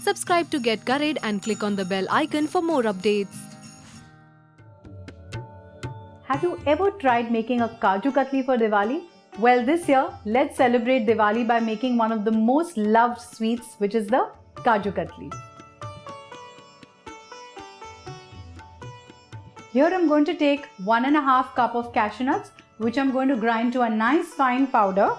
Subscribe to get Curried and click on the bell icon for more updates. Have you ever tried making a Kaju Katli for Diwali? Well, this year, let's celebrate Diwali by making one of the most loved sweets, which is the Kaju Katli. Here I'm going to take 1.5 cup of cashew nuts, which I'm going to grind to a nice fine powder.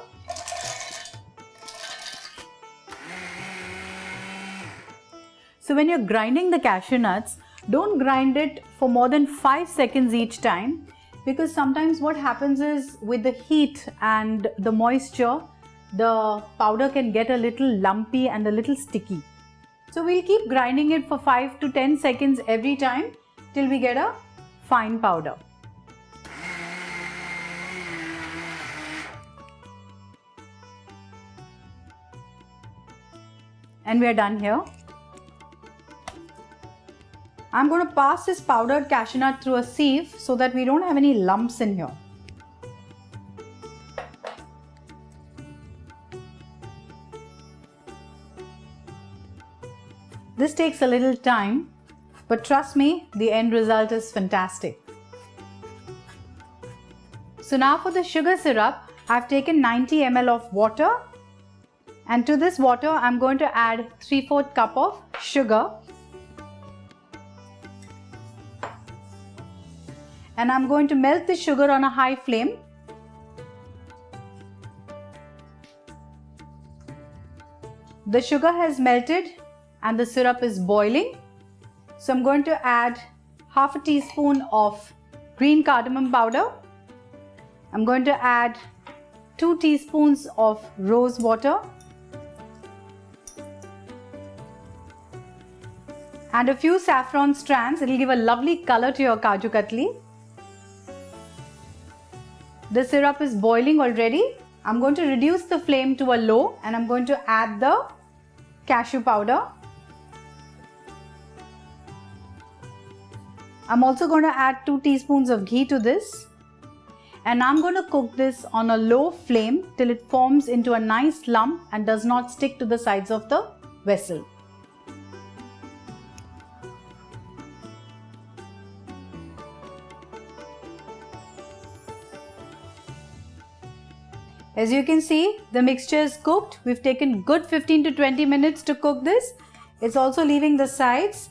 So when you're grinding the cashew nuts, don't grind it for more than 5 seconds each time, because sometimes what happens is with the heat and the moisture, the powder can get a little lumpy and a little sticky. So we'll keep grinding it for 5 to 10 seconds every time till we get a fine powder. And we are done here. I'm going to pass this powdered cashew nut through a sieve so that we don't have any lumps in here. This takes a little time, but trust me, the end result is fantastic. So now for the sugar syrup, I've taken 90 ml of water, and to this water I'm going to add 3/4 cup of sugar. And I'm going to melt the sugar on a high flame. The sugar has melted and the syrup is boiling. So I'm going to add half a teaspoon of green cardamom powder. I'm going to add 2 teaspoons of rose water and a few saffron strands. It will give a lovely color to your Kaju Katli. The syrup is boiling already. I'm going to reduce the flame to a low and I'm going to add the cashew powder. I'm also going to add 2 teaspoons of ghee to this, and I'm going to cook this on a low flame till it forms into a nice lump and does not stick to the sides of the vessel. As you can see, the mixture is cooked. We've taken good 15 to 20 minutes to cook this. It's also leaving the sides.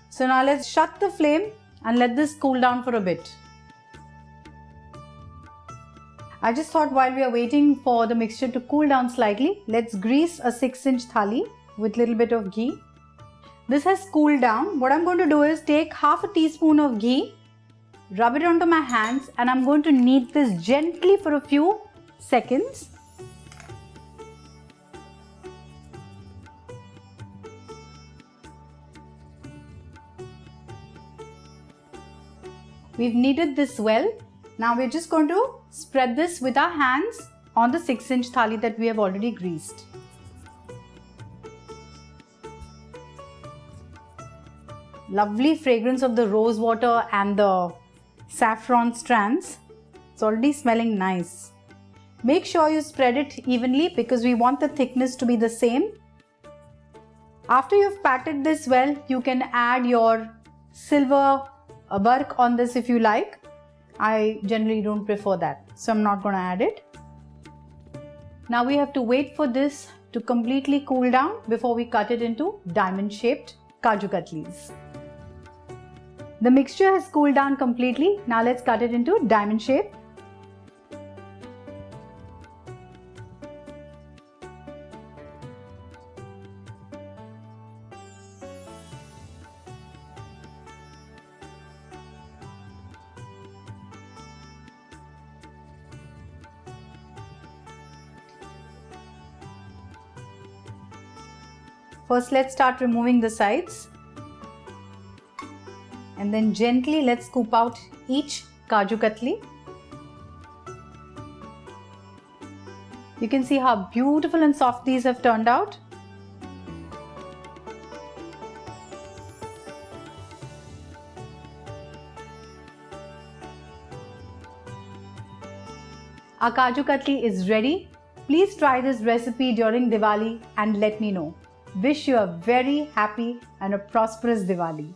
So now let's shut the flame and let this cool down for a bit. I just thought while we are waiting for the mixture to cool down slightly, let's grease a 6-inch thali with a little bit of ghee. This has cooled down. What I'm going to do is take half a teaspoon of ghee, rub it onto my hands, and I'm going to knead this gently for a few seconds. We've kneaded this well. Now we're just going to spread this with our hands on the 6-inch thali that we have already greased. Lovely fragrance of the rose water and the saffron strands. It's already smelling nice. Make sure you spread it evenly because we want the thickness to be the same. After you've patted this well, you can add your silver bark on this if you like. I generally don't prefer that, so I'm not going to add it. Now we have to wait for this to completely cool down before we cut it into diamond-shaped Kaju Katlis. The mixture has cooled down completely. Now let's cut it into diamond shape. First, let's start removing the sides, and then gently let's scoop out each Kaju Katli. You can see how beautiful and soft these have turned out. Our Kaju Katli is ready. Please try this recipe during Diwali and let me know. wish you a very happy and a prosperous Diwali.